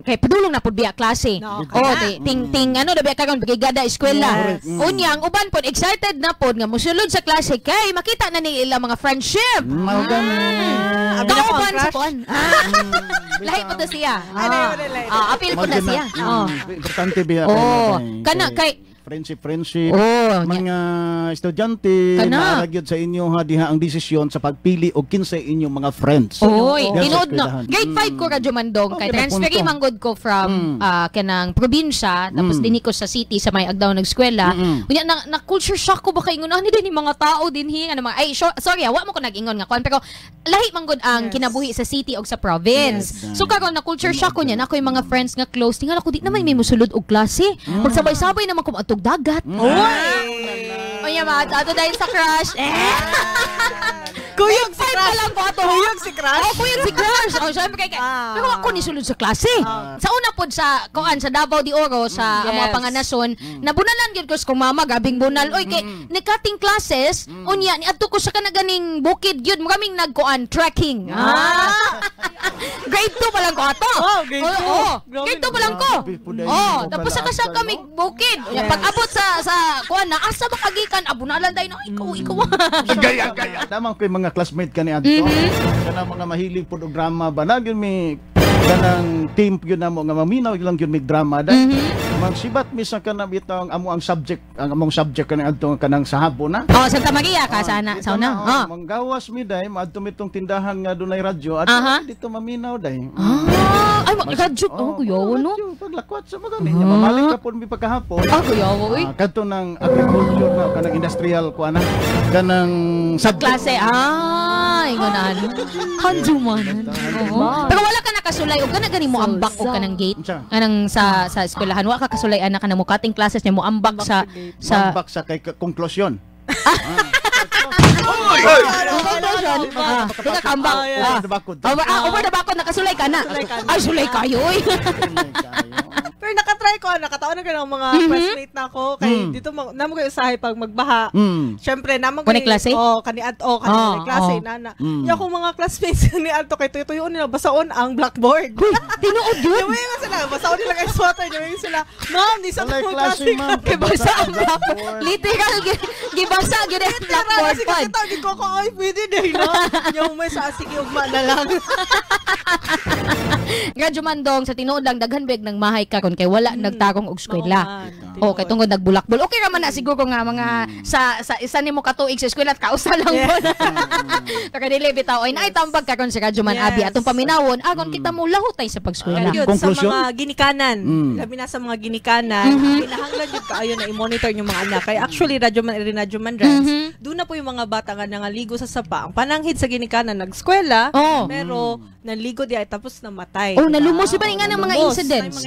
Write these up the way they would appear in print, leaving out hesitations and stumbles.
kay padulong na pud biya klase. No, Oh, ting ano dabi karon brigada eskwela. Unya ang uban pod excited na pod nga mosulod sa klase kay makita na ni ilang mga friendship. Mao gani. Ang uban sa kuan. Lahi po to siya. Apil po na siya. Importante biya. Oh, kana kay friendship. Oh, mga estudyante Kana. na gyud sa inyo ha diha ang desisyon sa pagpili og kinsay inyong mga friends. Oy, Diha sa tinuod no. eskwelahan. Grade 5 ko radyo mandong kay transferi punto. manggod ko from kanang probinsya tapos dinhi ko sa city sa may agdaw nag-eskwela. Unya na culture shock ko ba kay ingon ani din mga tao dinhi ano mga sorry wa mo ko nag-ingon nga kon pero lahi manggod ang kinabuhi sa city og sa province. So karon na culture shock ko niya na ako yung mga friends nga close tingal ako di na may musulod og klase. Magsabay-sabay naman ko atog dagat. Oy, ato dahil sa crush. Kuyog si Crush. Kuyog si Crush. Oh, kuyog si Crush. Oh, syempre kay pero ako ni sulod sa klase. Sa una pod sa kuan sa Davao de Oro sa mga panganason, nabunalan gyud ko sa kong mama gabing bunal. Oy kay nagkating classes, unya ni adto ko sa kanaganing bukid gyud, maraming nagkuan trekking. Grade 2 pa lang ko ato. Grade 2 pa lang ko. Tapos sa kami bukid. Pag abot sa kuan na asa ba kagikan abunalan dai no ikaw. Gaya. Tama ko yung mga classmate kani adto. Kana mga mahilig pud og drama ba na gyud mi kanang team gyud namo nga maminaw lang gyud mig drama dai. Magsibat mi sa kana bitong among subject kani adto kanang sa hapon na. Oh, Santa Maria ka sana sa una. Manggawas mi dai maadto mitong tindahan nga dunay radyo at dito maminaw dai. Ay radyo kuyaw no. Paglakwat sa mga niya mamalik ka pud mi pagkahapon. Kuyaw oy. Kadto nang agriculture na kanang industrial kuana kanang subklase. Ingonan. Handuman. Pero wala ka nakasulay og kana gani mo ambak og kanang gate. Kanang sa eskwelahan wa ka kasulay ana kanang mo cutting classes niya mo ambak sa ambak sa kay konklusyon. Teka kambak. Over the bakod nakasulay ka na. Ay sulay kayo oy. Pero nakatry ko, nakataon na ng mga classmate na ako. Kay dito, namo kayo usahay pag magbaha. Siyempre, namo kayo. Klase? Kaniadto, klase, nana. Yung akong mga classmates kaniadto, kay tuyo-tuyo nila, basaon ang blackboard. Tinuod yun? Yung sila, basaon nila kay swatter. Yung sila, ma'am, di sa mga klase ko. Gibasa ang blackboard. Literal, gibasa, gina ang blackboard. Kasi katawag ko ako, ay, pwede din, no? Yung may sa sige, ugma na lang. Radyo Mandong, sa tinuod lang, daghan beg ng mahay ka kay wala nagtarong og eskwela. Okay, tungod nagbulakbol. Okay ra man na siguro nga mga sa isa nimo katuig sa eskwela at kausa lang mo na. Pero dili bitaw ay tambag karon sa Radyo Man Abi atong paminawon agon kita mo lahutay sa pagskwela. Sa mga ginikanan, labi na sa mga ginikanan, kinahanglan jud kaayo na i-monitor yung mga anak. Kay actually Radyo Man Rants, doon na po yung mga bata nga nangaligo sa sapa. Ang pananghid sa ginikanan nagskwela, pero naligo di ay tapos namatay. Nalumos ba nga ng mga incidents?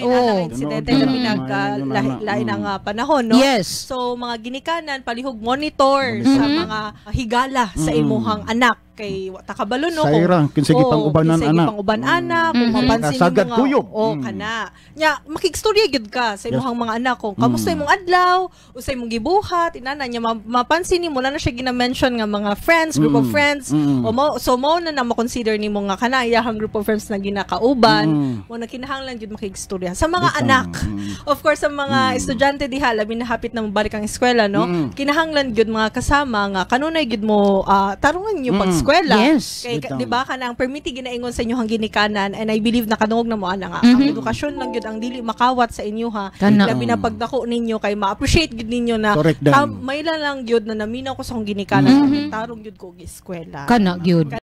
Insidente na pinaglain ang panahon, no? Yes. So, mga ginikanan, palihog monitor sa mga higala sa imuhang anak. Kay takabalo no sayra kinsigi pang ubanan anak kung mapansin sagad kuyog kana nya makigstorya gyud ka sa imong mga anak kung kamusta imong adlaw usay imong gibuhat inana nya mapansin nimo na siya gina-mention nga mga friends group of friends o mo na ma-consider nimo nga kana iyang group of friends na ginakauban mo na kinahanglan gyud makigstorya sa mga anak of course sa mga estudyante diha labi na hapit na mabalik ang eskwela no kinahanglan gyud mga kasama nga kanunay gyud mo tarungan niyo pag eskwela. Yes. Kay, di ba, kanang permiti ginaingon sa inyo hang ginikanan and I believe nakadungog na mo ana nga. Ang edukasyon lang yun, ang dili makawat sa inyo ha. Labi na pagdako ninyo, kay ma-appreciate yun ninyo na may lang yun na naminaw ko sa hong ginikanan. Tarong yun ko eskwela. Kana yun.